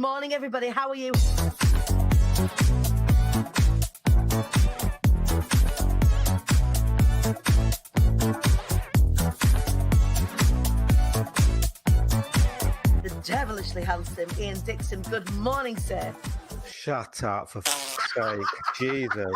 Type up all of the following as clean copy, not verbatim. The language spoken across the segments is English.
morning, everybody. How are you? The devilishly handsome Ian Dixon. Good morning, sir. Shut up, for fuck's sake. Jesus.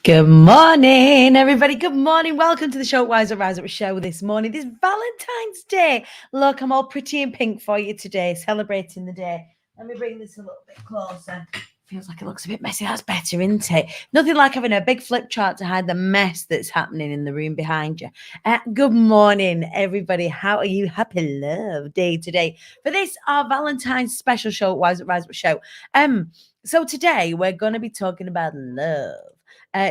Good morning, everybody. Good morning. Welcome to the show, Rise Up show this morning. This Valentine's Day. Look, I'm all pretty in pink for you today, celebrating the day. Let me bring this a little bit closer. Feels like it looks a bit messy. That's better, isn't it? Nothing like having a big flip chart to hide the mess that's happening in the room behind you. Good morning, everybody. How are you? Happy Love Day today for this, our Valentine's special show, Rise Up show. So today we're going to be talking about love.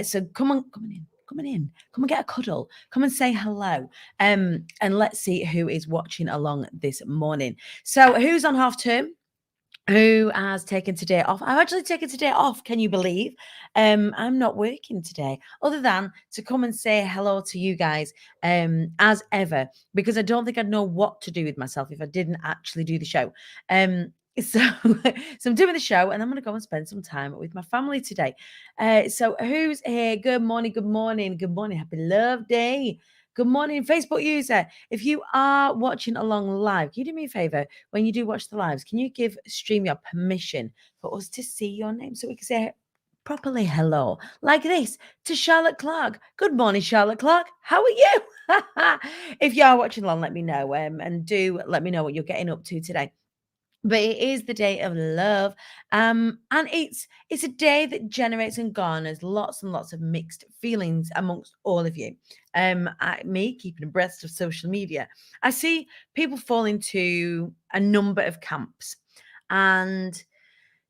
So come on in, come and get a cuddle, come and say hello. And let's see who is watching along this morning. So who's on half term? Who has taken today off? I've actually taken today off. Can you believe? I'm not working today, other than to come and say hello to you guys, as ever, because I don't think I'd know what to do with myself if I didn't actually do the show. So I'm doing the show and I'm going to go and spend some time with my family today. So who's here? Good morning. Happy Love Day. Good morning, Facebook user. If you are watching along live, can you do me a favor? When you do watch the lives, can you give StreamYard permission for us to see your name so we can say properly hello, like this, to Charlotte Clark? Good morning, Charlotte Clark. How are you? If you are watching along, let me know, and do let me know what you're getting up to today. But it is the day of love, and it's a day that generates and garners lots and lots of mixed feelings amongst all of you. Me keeping abreast of social media, I see people fall into a number of camps, and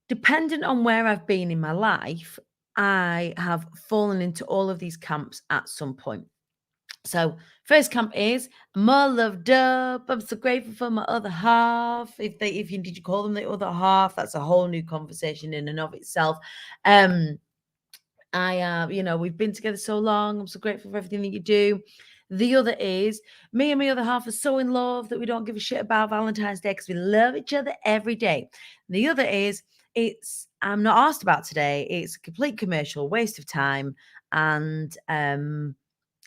dependent on where I've been in my life, I have fallen into all of these camps at some point. So first camp is I'm all loved up. I'm so grateful for my other half. If you call them the other half, that's a whole new conversation in and of itself. We've been together so long. I'm so grateful for everything that you do. The other is me and my other half are so in love that we don't give a shit about Valentine's Day because we love each other every day. The other is I'm not asked about today. It's a complete commercial waste of time, and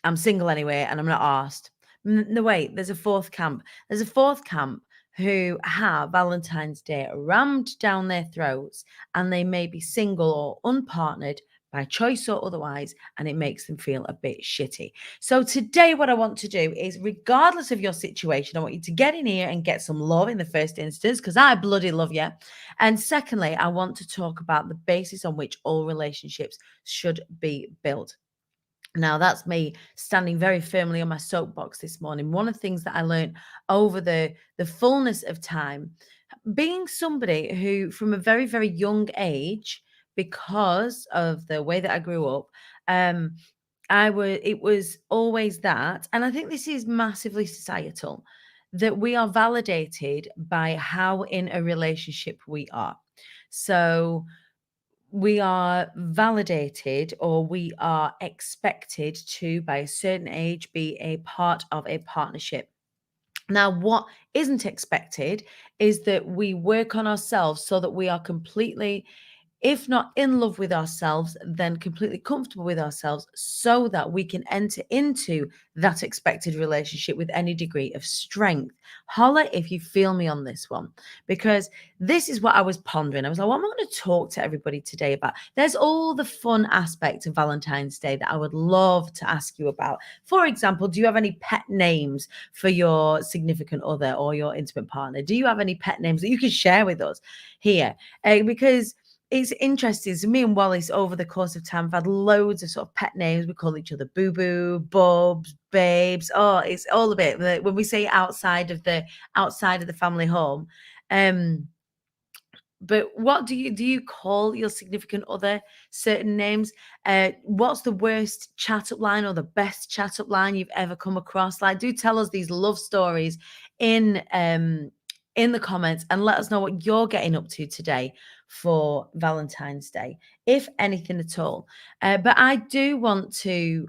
I'm single anyway, and I'm not asked. No, wait, there's a fourth camp. There's a fourth camp who have Valentine's Day rammed down their throats, and they may be single or unpartnered by choice or otherwise, and it makes them feel a bit shitty. So today what I want to do is, regardless of your situation, I want you to get in here and get some love in the first instance, because I bloody love you. And secondly, I want to talk about the basis on which all relationships should be built. Now, that's me standing very firmly on my soapbox this morning. One of the things that I learned over the fullness of time, being somebody who from a very, very young age, because of the way that I grew up, it was always that, and I think this is massively societal, that we are validated by how in a relationship we are. So we are validated, or we are expected to, by a certain age, be a part of a partnership. Now, what isn't expected is that we work on ourselves so that we are completely, if not in love with ourselves, then completely comfortable with ourselves, so that we can enter into that expected relationship with any degree of strength. Holla if you feel me on this one, because this is what I was pondering. I was like, what am I going to talk to everybody today about? There's all the fun aspects of Valentine's Day that I would love to ask you about. For example, do you have any pet names for your significant other or your intimate partner? Do you have any pet names that you can share with us here? Because it's interesting. So me and Wallace, over the course of time, have had loads of sort of pet names. We call each other Boo Boo, Bubs, Babes. Oh, it's all a bit when we say outside of the family home. But what do you call your significant other certain names? What's the worst chat up line or the best chat up line you've ever come across? Like, do tell us these love stories in the comments and let us know what you're getting up to today for Valentine's Day, if anything at all. But I do want to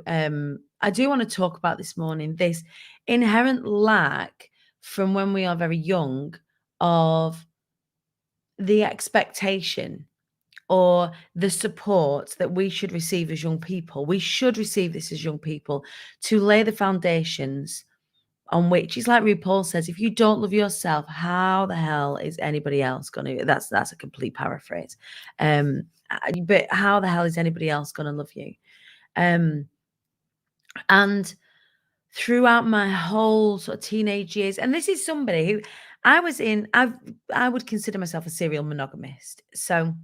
talk about this morning this inherent lack from when we are very young of the expectation or the support that we should receive as young people. We should receive this as young people to lay the foundations on which, it's like RuPaul says, if you don't love yourself, how the hell is anybody else going to? That's a complete paraphrase. But how the hell is anybody else going to love you? And throughout my whole sort of teenage years, and this is somebody who I would consider myself a serial monogamist. So,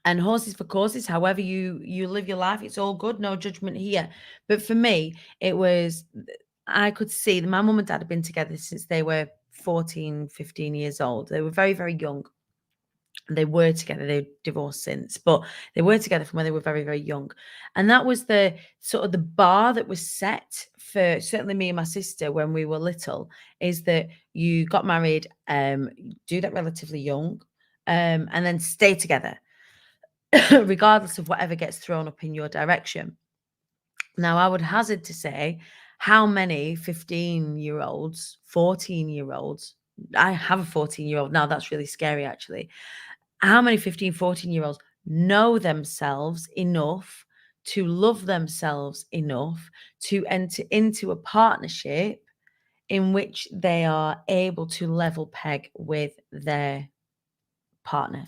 and horses for courses, however you live your life, it's all good, no judgment here. But for me, it was, I could see that my mum and dad had been together since they were 14, 15 years old. They were very, very young. They were together. They divorced since, but they were together from when they were very, very young. And that was the sort of the bar that was set for certainly me and my sister when we were little, is that you got married, do that relatively young, and then stay together, regardless of whatever gets thrown up in your direction. Now, I would hazard to say, how many 15-year-olds, 14-year-olds, I have a 14-year-old now, that's really scary actually. How many 15, 14-year-olds know themselves enough to love themselves enough to enter into a partnership in which they are able to level peg with their partner?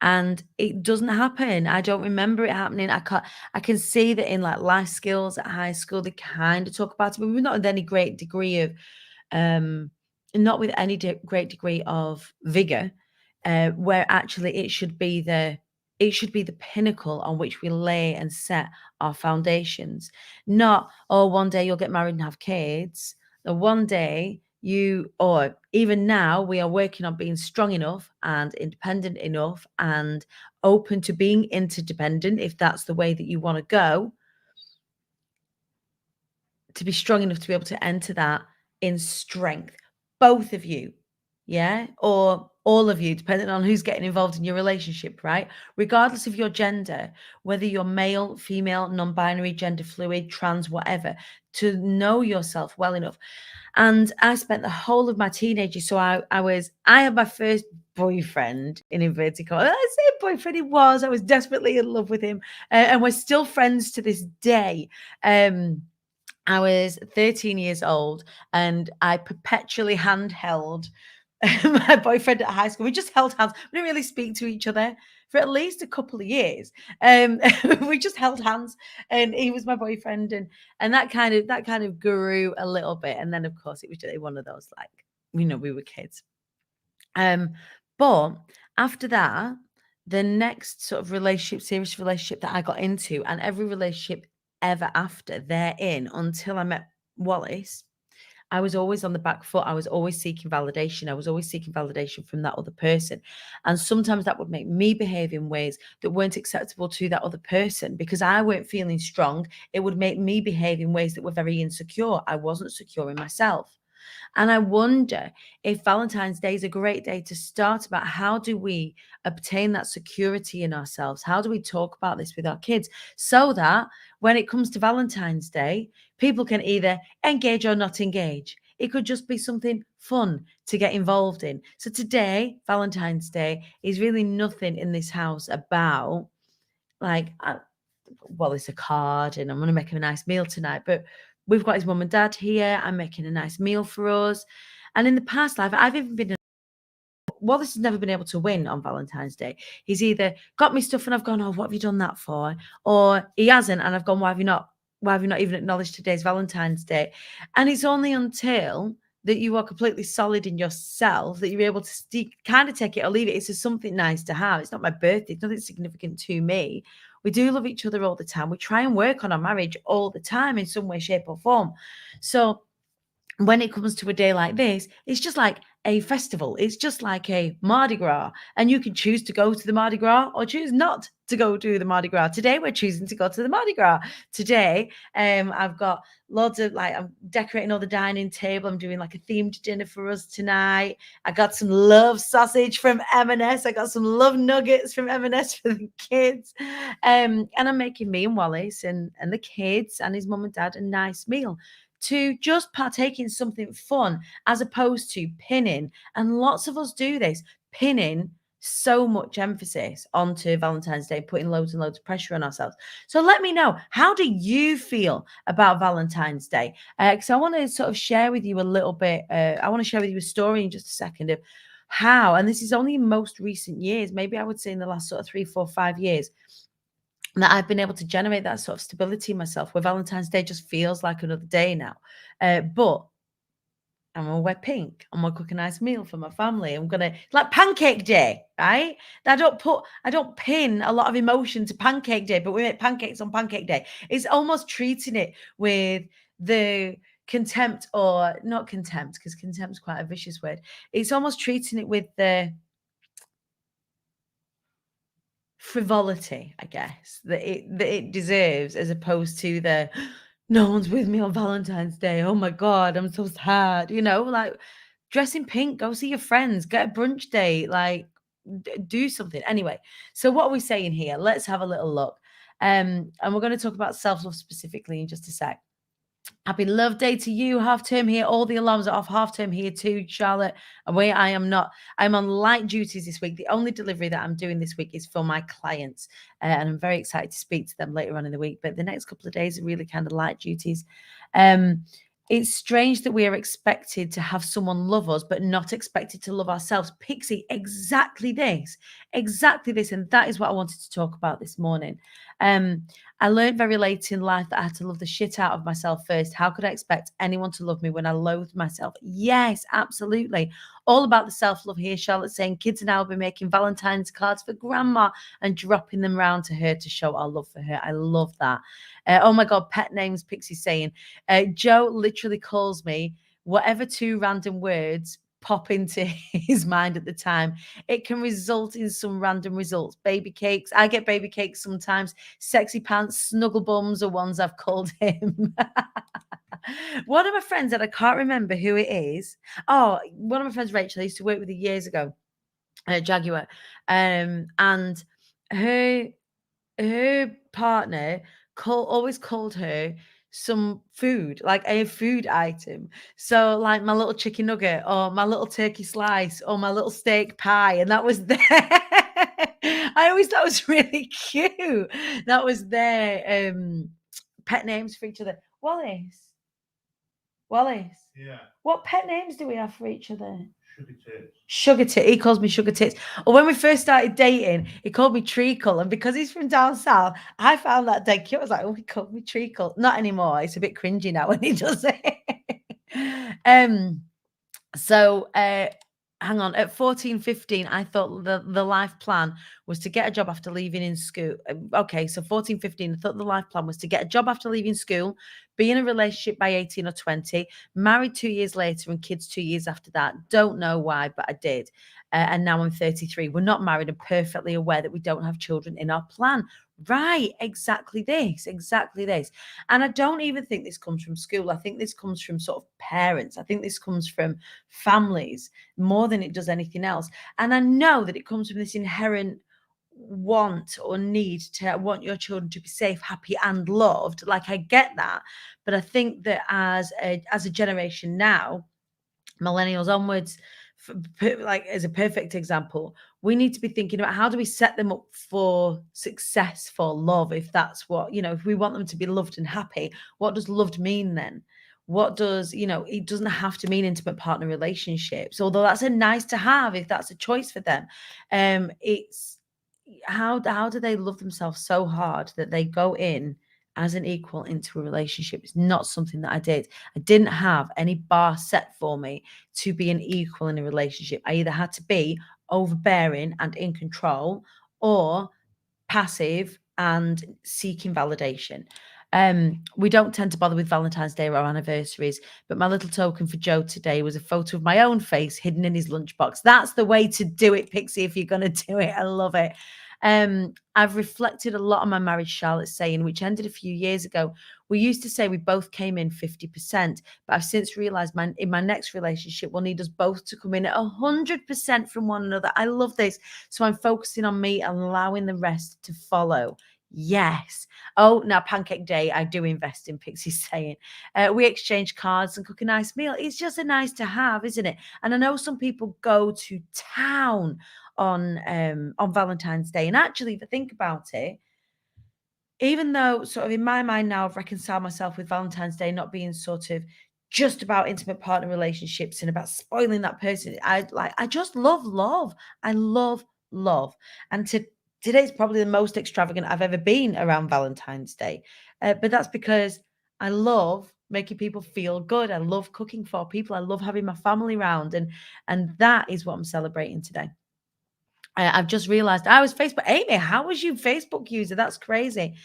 And it doesn't happen. I don't remember it happening. I can see that in like life skills at high school, they kind of talk about it, but we're not with any great degree of not with any great degree of vigor, where actually it should be the pinnacle on which we lay and set our foundations. Not, oh, one day you'll get married and have kids. And one day or even now, we are working on being strong enough and independent enough and open to being interdependent, if that's the way that you want to go, to be strong enough to be able to enter that in strength. Both of you, yeah? Or all of you, depending on who's getting involved in your relationship, right? Regardless of your gender, whether you're male, female, non-binary, gender fluid, trans, whatever, to know yourself well enough. And I spent the whole of my teenage years. So I had my first boyfriend, in inverted commas. I say boyfriend, he was. I was desperately in love with him, and we're still friends to this day. I was 13 years old, and I perpetually handheld my boyfriend at high school. We just held hands. We didn't really speak to each other for at least a couple of years. We just held hands, and he was my boyfriend, and that kind of grew a little bit. And then, of course, it was just one of those, like, we were kids. But after that, the next sort of serious relationship that I got into, and every relationship ever after therein, until I met Wallace, I was always on the back foot. I was always seeking validation. I was always seeking validation from that other person. And sometimes that would make me behave in ways that weren't acceptable to that other person, because I weren't feeling strong. It would make me behave in ways that were very insecure. I wasn't secure in myself. And I wonder if Valentine's Day is a great day to start about how do we obtain that security in ourselves? How do we talk about this with our kids so that when it comes to Valentine's Day, people can either engage or not engage? It could just be something fun to get involved in. So today, Valentine's Day, is really nothing in this house about like, well, it's a card and I'm going to make him a nice meal tonight, but we've got his mum and dad here. I'm making a nice meal for us. And in the past life, I've even been, Wallace has never been able to win on Valentine's Day. He's either got me stuff and I've gone, oh, what have you done that for? Or he hasn't, and I've gone, why have you not even acknowledged today's Valentine's Day? And it's only until that you are completely solid in yourself that you're able to kind of take it or leave it. It's just something nice to have. It's not my birthday. It's nothing significant to me. We do love each other all the time. We try and work on our marriage all the time in some way, shape, or form. So when it comes to a day like this, it's just like a festival. It's just like a Mardi Gras, and you can choose to go to the Mardi Gras or choose not to go to the Mardi Gras. Today we're choosing to go to the Mardi Gras. Today, I've got loads of I'm decorating all the dining table. I'm doing like a themed dinner for us tonight. I got some love sausage from M&S. I got some love nuggets from M&S for the kids. And I'm making me and Wallace and the kids and his mum and dad a nice meal to just partake in something fun as opposed to pinning. And lots of us do this, pinning so much emphasis onto Valentine's Day, putting loads and loads of pressure on ourselves. So let me know, how do you feel about Valentine's Day? Because I want to sort of share with you a little bit. I want to share with you a story in just a second of how, and this is only in most recent years, maybe I would say in the last sort of 3, 4, 5 years, that I've been able to generate that sort of stability in myself, where Valentine's Day just feels like another day now. But I'm gonna wear pink. I'm gonna cook a nice meal for my family. I'm gonna like Pancake Day, right? I don't pin a lot of emotion to Pancake Day, but we make pancakes on Pancake Day. It's almost treating it with the contempt, or not contempt, because contempt is quite a vicious word. It's almost treating it with the frivolity, I guess, that it deserves, as opposed to the no one's with me on Valentine's Day. Oh my God, I'm so sad. Like dress in pink, go see your friends, get a brunch date, like do something. Anyway, so what are we saying here? Let's have a little look. And we're going to talk about self-love specifically in just a sec. Happy Love Day to you. Half term here. All the alarms are off. Half term here too, Charlotte. Away I am not. I'm on light duties this week. The only delivery that I'm doing this week is for my clients. And I'm very excited to speak to them later on in the week. But the next couple of days are really kind of light duties. It's strange that we are expected to have someone love us, but not expected to love ourselves. Pixie, exactly this. Exactly this. And that is what I wanted to talk about this morning. I learned very late in life that I had to love the shit out of myself first. How could I expect anyone to love me when I loathed myself? Yes, absolutely. All about the self-love here. Charlotte saying kids and I will be making Valentine's cards for grandma and dropping them round to her to show our love for her. I love that. Oh my God, pet names, Pixie saying. Joe literally calls me whatever two random words pop into his mind at the time. It can result in some random results. Baby cakes. I get baby cakes sometimes. Sexy pants, snuggle bums are ones I've called him. One of my friends, that I can't remember who it is. Oh, one of my friends, Rachel, I used to work with her years ago at Jaguar. And her partner always called her some food, like a food item. So like my little chicken nugget or my little turkey slice or my little steak pie. And that was there. I always thought it was really cute. That was their pet names for each other. Wallace. Yeah. What pet names do we have for each other? Sugar tits. Sugar tit. He calls me Sugar Tits. Or when we first started dating, he called me Treacle. And because he's from down south, I found that dead cute. I was like, oh, he called me Treacle. Not anymore. It's a bit cringy now when he does it. So hang on, at 14, 15, I thought the life plan was to get a job after leaving in school. Okay, so 14, 15, I thought the life plan was to get a job after leaving school, be in a relationship by 18 or 20, married 2 years later and kids 2 years after that. Don't know why, but I did. And now I'm 33. We're not married and perfectly aware that we don't have children in our plan. Right, exactly this. And I don't even think this comes from school. I think this comes from sort of parents. I think this comes from families more than it does anything else. And I know that it comes from this inherent want or need to want your children to be safe, happy, and loved. Like, I get that. But I think that as a generation now, millennials onwards, like as a perfect example, we need to be thinking about how do we set them up for success, for love, if that's what, if we want them to be loved and happy. What does loved mean then? What does, it doesn't have to mean intimate partner relationships, although that's a nice to have if that's a choice for them. It's how do they love themselves so hard that they go in as an equal into a relationship? It's not something that I did. I didn't have any bar set for me to be an equal in a relationship. I either had to be overbearing and in control or passive and seeking validation. We don't tend to bother with Valentine's Day or anniversaries, but my little token for Joe today was a photo of my own face hidden in his lunchbox. That's the way to do it, Pixie, if you're going to do it. I love it. I've reflected a lot on my marriage, Charlotte's saying, which ended a few years ago. We used to say we both came in 50%, but I've since realized in my next relationship, we'll need us both to come in at 100% from one another. I love this. So I'm focusing on me and allowing the rest to follow. Yes. Oh, now Pancake Day, I do invest in, Pixie's saying. We exchange cards and cook a nice meal. It's just a nice to have, isn't it? And I know some people go to town on Valentine's Day. And actually, if I think about it, even though sort of in my mind now I've reconciled myself with Valentine's Day not being sort of just about intimate partner relationships and about spoiling that person. I just love love. I love love. And today's probably the most extravagant I've ever been around Valentine's Day. But that's because I love making people feel good. I love cooking for people. I love having my family around, and that is what I'm celebrating today. I've just realized I was Facebook. Amy, how was you Facebook user? That's crazy.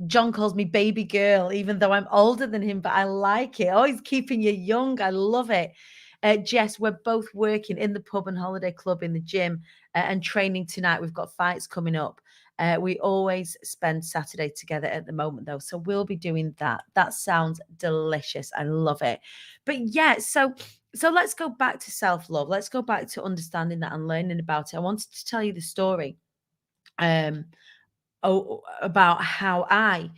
John calls me baby girl, even though I'm older than him, but I like it. Oh, he's keeping you young. I love it. Jess, we're both working in the pub and holiday club in the gym and training tonight. We've got fights coming up. We always spend Saturday together at the moment, though. So we'll be doing that. That sounds delicious. I love it. But yeah, so let's go back to self-love. Let's go back to understanding that and learning about it. I wanted to tell you the story. About how I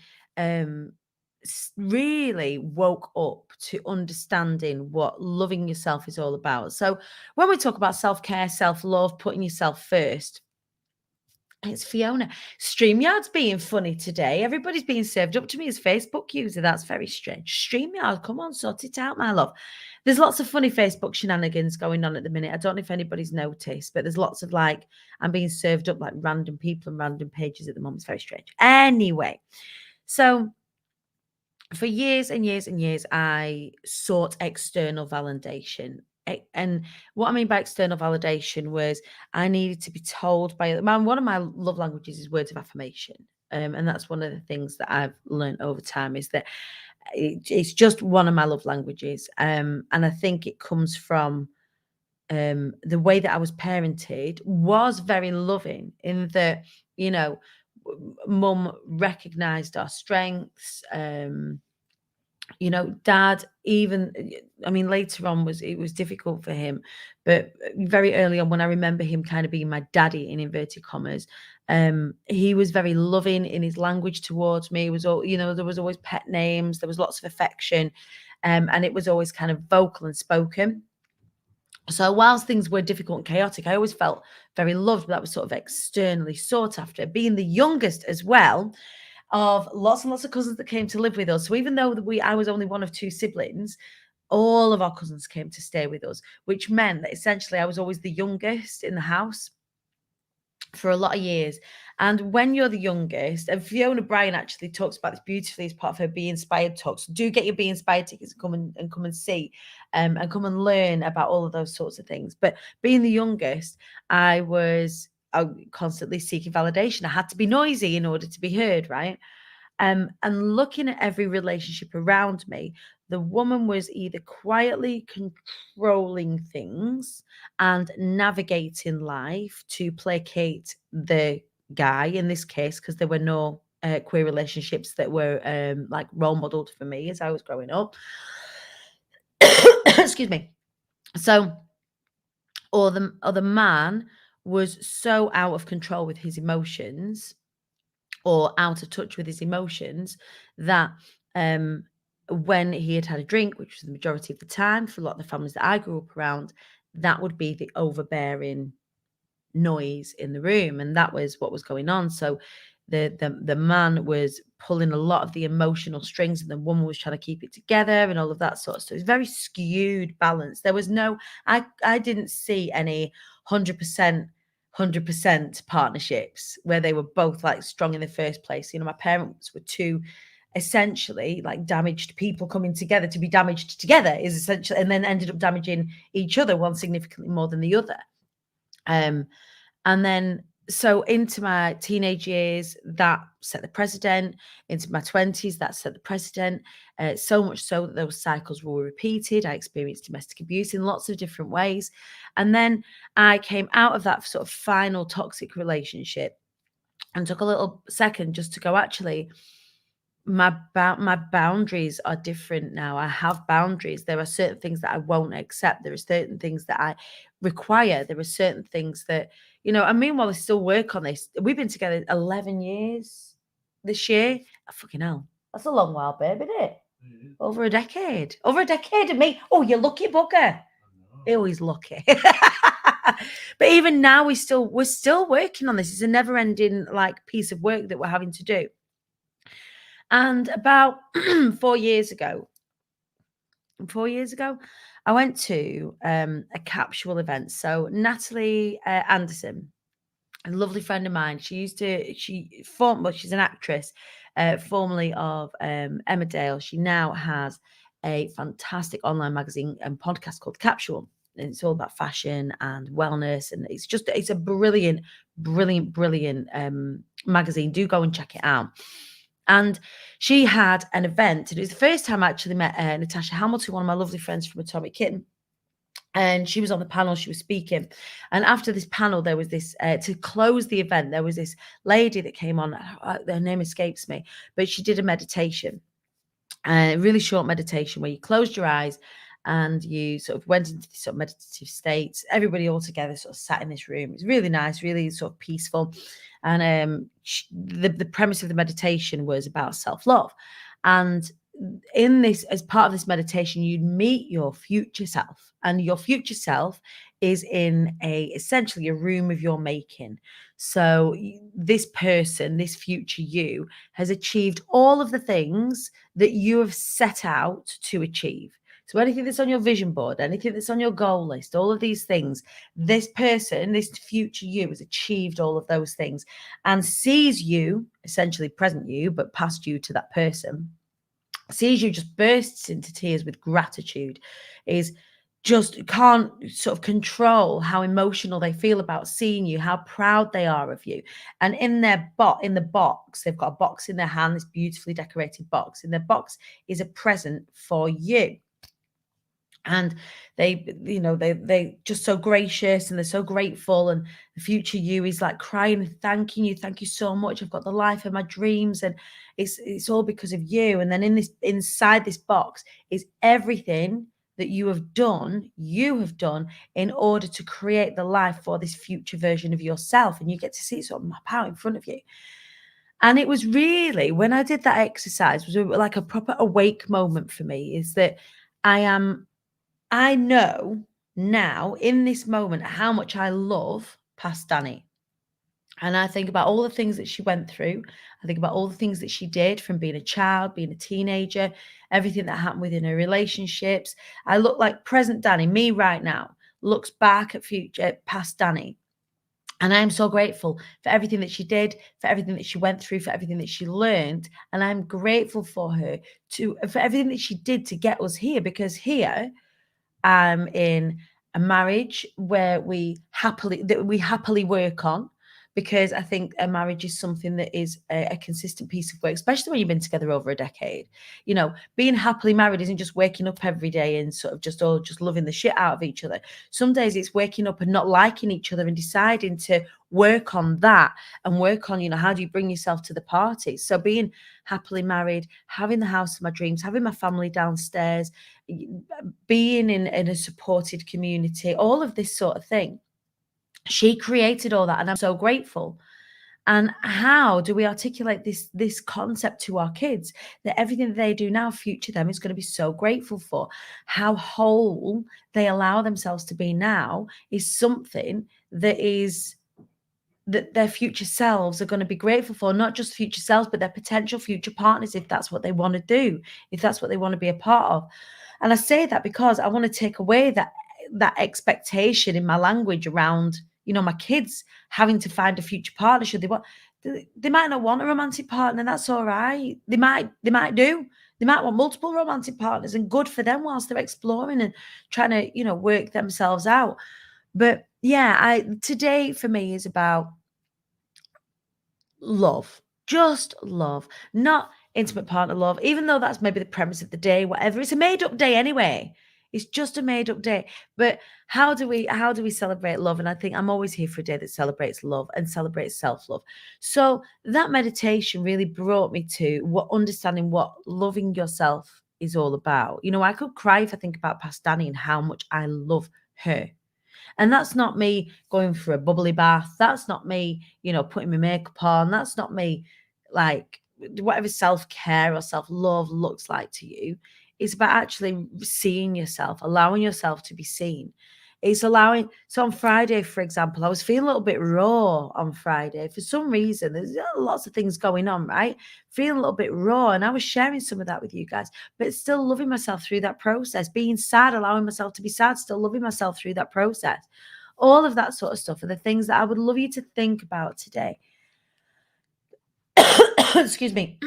really woke up to understanding what loving yourself is all about. So when we talk about self-care, self-love, putting yourself first, it's Fiona. StreamYard's being funny today. Everybody's being served up to me as Facebook user. That's very strange. StreamYard, come on, sort it out, my love. There's lots of funny Facebook shenanigans going on at the minute. I don't know if anybody's noticed, but there's lots of I'm being served up like random people and random pages at the moment. It's very strange. Anyway, so for years and years and years, I sought external validation. And what I mean by external validation was I needed to be told by one of my love languages is words of affirmation. And that's one of the things that I've learned over time is that it's just one of my love languages. And I think it comes from the way that I was parented was very loving in that, mum recognized our strengths. Dad, even, I mean, later on it was difficult for him, but very early on when I remember him kind of being my daddy in inverted commas, he was very loving in his language towards me. It was all, there was always pet names, there was lots of affection, and it was always kind of vocal and spoken. So whilst things were difficult and chaotic, I always felt very loved, but that was sort of externally sought after. Being the youngest as well, of lots and lots of cousins that came to live with us. So even though I was only one of two siblings, all of our cousins came to stay with us, which meant that essentially I was always the youngest in the house for a lot of years. And when you're the youngest, and Fiona Bryan actually talks about this beautifully as part of her Be Inspired talks. Do get your Be Inspired tickets and come and see and come and learn about all of those sorts of things. But being the youngest, I was constantly seeking validation. I had to be noisy in order to be heard, right? And looking at every relationship around me, the woman was either quietly controlling things and navigating life to placate the guy in this case, because there were no queer relationships that were like role modeled for me as I was growing up. Excuse me. So, or the man was so out of control with his emotions or out of touch with his emotions that when he had a drink, which was the majority of the time for a lot of the families that I grew up around, that would be the overbearing noise in the room, and that was what was going on. So the man was pulling a lot of the emotional strings, and the woman was trying to keep it together, and all of that sort of stuff. It's very skewed balance. There was no, I didn't see any 100% partnerships where they were both like strong in the first place. My parents were two essentially like damaged people coming together to be damaged together is essentially, and then ended up damaging each other, one significantly more than the other. And then So into my teenage years, that set the precedent. Into my 20s, that set the precedent. So much so that those cycles were repeated. I experienced domestic abuse in lots of different ways. And then I came out of that sort of final toxic relationship and took a little second just to go, actually, my boundaries are different now. I have boundaries. There are certain things that I won't accept. There are certain things that I require. There are certain things that, and meanwhile, I still work on this. We've been together 11 years this year. Oh, fucking hell. That's a long while, babe, isn't it? Over a decade. Over a decade of me. Oh, you lucky bugger. Oh, he's lucky. But even now, we're still working on this. It's a never-ending piece of work that we're having to do. And about 4 years ago, I went to a capsule event. So Natalie Anderson, a lovely friend of mine, she's an actress, formerly of Emmerdale. She now has a fantastic online magazine and podcast called Capsule. And it's all about fashion and wellness. And it's a brilliant magazine. Do go and check it out. And she had an event, and it was the first time I actually met Natasha Hamilton, one of my lovely friends from Atomic Kitten. And she was on the panel, she was speaking. And after this panel, there was this, to close the event, there was this lady that came on, her name escapes me, but she did a meditation, a really short meditation where you closed your eyes and you sort of went into this sort of meditative state. Everybody all together sort of sat in this room. It was really nice, really sort of peaceful. And the premise of the meditation was about self-love. And in this, as part of this meditation, you'd meet your future self, and your future self is in essentially a room of your making. So this person, this future you, has achieved all of the things that you have set out to achieve. So anything that's on your vision board, anything that's on your goal list, all of these things, this person, this future you, has achieved all of those things and sees you, essentially present you, but past you to that person, sees you, just bursts into tears with gratitude, is just can't sort of control how emotional they feel about seeing you, how proud they are of you. And in the box, they've got a box in their hand, this beautifully decorated box. In their box is a present for you. And they just so gracious, and they're so grateful, and the future you is like crying and thank you so much. I've got the life of my dreams, and it's all because of you. And then inside this box is everything that you have done in order to create the life for this future version of yourself, and you get to see it sort of map out in front of you. And it was really, when I did that exercise, was like a proper awake moment for me, is that I know now in this moment how much I love past Danny. And I think about all the things that she went through. I think about all the things that she did, from being a child, being a teenager, everything that happened within her relationships. I look like present Danny, me right now, looks back at past Danny. And I'm so grateful for everything that she did, for everything that she went through, for everything that she learned. And I'm grateful for her for everything that she did to get us here, because here I'm in a marriage where we happily work on, because I think a marriage is something that is a consistent piece of work, especially when you've been together over a decade. Being happily married isn't just waking up every day and sort of just loving the shit out of each other. Some days it's waking up and not liking each other and deciding to work on that, and work on, how do you bring yourself to the party? So being happily married, having the house of my dreams, having my family downstairs, being in a supported community, all of this sort of thing. She created all that, and I'm so grateful. And how do we articulate this concept to our kids, that everything that they do now, future them, is going to be so grateful for? How whole they allow themselves to be now is something that their future selves are going to be grateful for, not just future selves, but their potential future partners, if that's what they want to do, if that's what they want to be a part of. And I say that because I want to take away that expectation in my language around, my kids having to find a future partner. They might not want a romantic partner, that's all right. They might do. They might want multiple romantic partners, and good for them whilst they're exploring and trying to, work themselves out. But yeah, today for me is about love, just love, not intimate partner love, even though that's maybe the premise of the day, whatever. It's a made up day anyway. It's just a made up day. But how do we celebrate love? And I think I'm always here for a day that celebrates love and celebrates self-love. So that meditation really brought me to what understanding what loving yourself is all about. You know, I could cry if I think about past Danny and how much I love her. And that's not me going for a bubbly bath. That's not me, putting my makeup on. That's not me, like, whatever self care or self love looks like to you. It's about actually seeing yourself, allowing yourself to be seen. It's allowing. So on Friday, for example, I was feeling a little bit raw on Friday. For some reason, there's lots of things going on, right? Feeling a little bit raw. And I was sharing some of that with you guys, but still loving myself through that process, being sad, allowing myself to be sad, still loving myself through that process. All of that sort of stuff are the things that I would love you to think about today. Excuse me.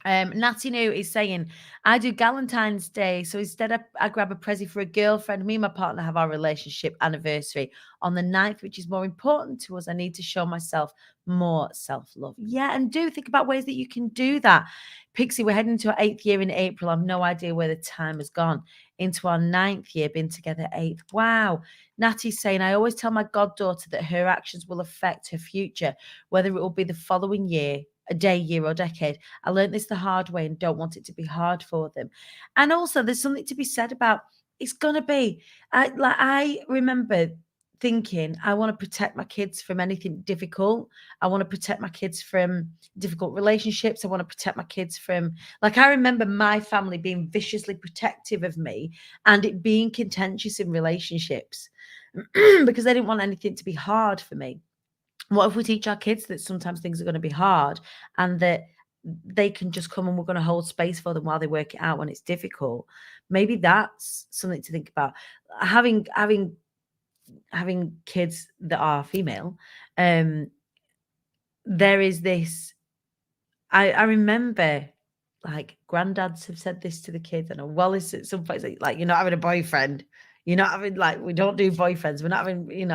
Natty New is saying, I do Valentine's Day. So instead, I grab a present for a girlfriend. Me and my partner have our relationship anniversary on the 9th, which is more important to us. I need to show myself more self-love. Yeah, and do think about ways that you can do that. Pixie, we're heading to our 8th year in April. I've no idea where the time has gone. Into our 9th year, been together 8th. Wow. Natty's saying, I always tell my goddaughter that her actions will affect her future, whether it will be the following year, a day, year, or decade. I learned this the hard way and don't want it to be hard for them. And also, there's something to be said about it's gonna be. I remember thinking I want to protect my kids from anything difficult. I want to protect my kids from difficult relationships. I want to protect my kids from, like, I remember my family being viciously protective of me and it being contentious in relationships because they didn't want anything to be hard for me. What if we teach our kids that sometimes things are going to be hard and that they can just come and we're going to hold space for them while they work it out when it's difficult? Maybe that's something to think about. Having kids that are female, there is this. I remember, like, granddads have said this to the kids, and Wallace at some point, like, you're not having a boyfriend. You're not having, like, we don't do boyfriends. We're not having, we're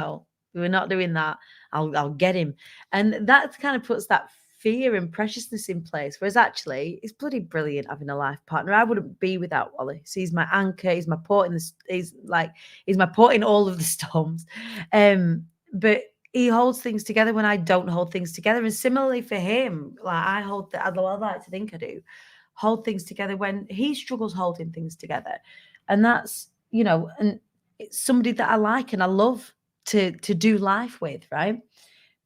not doing that. I'll get him. And that kind of puts that fear and preciousness in place. Whereas actually, it's bloody brilliant having a life partner. I wouldn't be without Wallace. He's my anchor. He's my port in the. He's my port in all of the storms. But he holds things together when I don't hold things together. And similarly for him, like, I like to think I do, hold things together when he struggles holding things together. And that's, and it's somebody that I like and I love to do life with, right?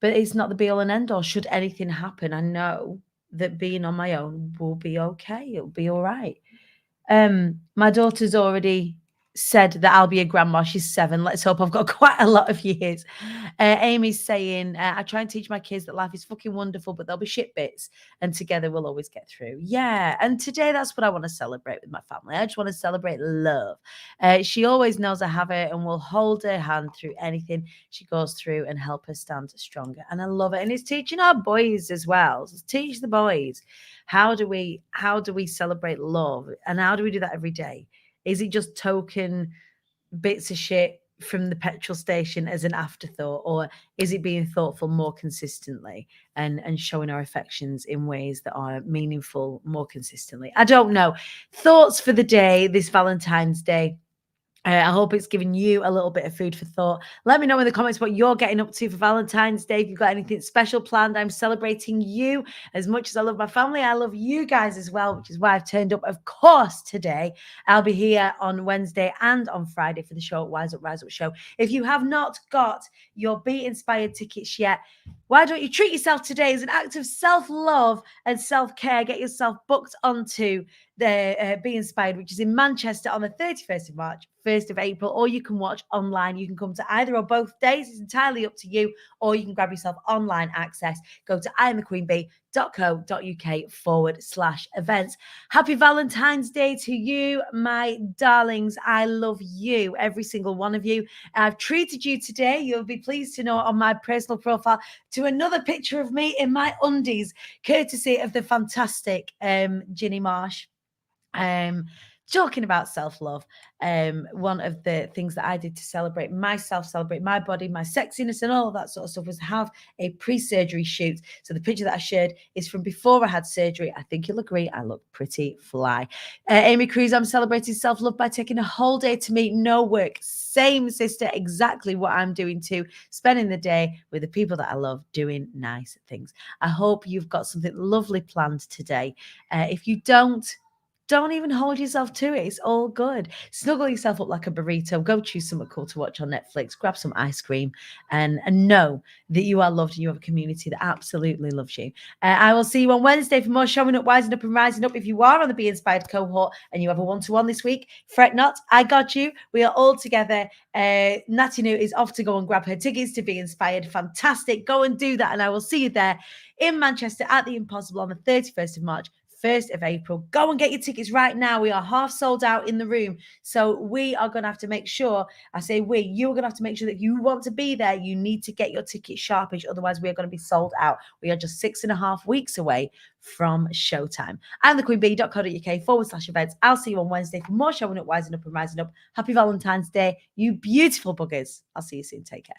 But it's not the be all and end all. Should anything happen, I know that being on my own will be okay. It'll be all right. My daughter's already said that I'll be a grandma. She's 7. Let's hope I've got quite a lot of years. Amy's saying, I try and teach my kids that life is fucking wonderful, but there'll be shit bits and together we'll always get through. Yeah. And today that's what I want to celebrate with my family. I just want to celebrate love. She always knows I have her and will hold her hand through anything she goes through and help her stand stronger. And I love it. And it's teaching our boys as well. So teach the boys. How do we celebrate love? And how do we do that every day? Is it just token bits of shit from the petrol station as an afterthought, or is it being thoughtful more consistently and showing our affections in ways that are meaningful more consistently? I don't know. Thoughts for the day, this Valentine's Day. I hope it's given you a little bit of food for thought. Let me know in the comments what you're getting up to for Valentine's Day. If you've got anything special planned, I'm celebrating you as much as I love my family. I love you guys as well, which is why I've turned up, of course, today. I'll be here on Wednesday and on Friday for the show at Rise Up show. If you have not got your Be Inspired tickets yet, why don't you treat yourself today as an act of self-love and self-care? Get yourself booked onto the Be Inspired, which is in Manchester on the 31st of March, 1st of April, or you can watch online. You can come to either or both days. It's entirely up to you, or you can grab yourself online access. Go to imthequeenbee.co.uk/events. Happy Valentine's Day to you, my darlings. I love you, every single one of you. I've treated you today, you'll be pleased to know, on my personal profile, to another picture of me in my undies, courtesy of the fantastic Ginny Marsh. Talking about self-love, one of the things that I did to celebrate myself, celebrate my body, my sexiness, and all of that sort of stuff was have a pre-surgery shoot. So the picture that I shared is from before I had surgery. I think you'll agree I look pretty fly. Amy Cruz, I'm celebrating self-love by taking a whole day to me, no work. Same, sister, exactly what I'm doing too. Spending the day with the people that I love, doing nice things. I hope you've got something lovely planned today. If you don't even hold yourself to it. It's all good. Snuggle yourself up like a burrito. Go choose something cool to watch on Netflix. Grab some ice cream and know that you are loved and you have a community that absolutely loves you. I will see you on Wednesday for more Showing Up, Wising Up and Rising Up. If you are on the Be Inspired cohort and you have a one-to-one this week, fret not. I got you. We are all together. Natty New is off to go and grab her tickets to Be Inspired. Fantastic. Go and do that. And I will see you there in Manchester at the Impossible on the 31st of March. 1st of April. Go and get your tickets right now. We are half sold out in the room. So we are going to have to make sure, I say you're going to have to make sure that you want to be there. You need to get your ticket sharpish. Otherwise, we are going to be sold out. We are just 6.5 weeks away from showtime. I'm thequeenbee.co.uk/events. I'll see you on Wednesday for more Showing Up, Wising Up and Rising Up. Happy Valentine's Day, you beautiful buggers. I'll see you soon. Take care.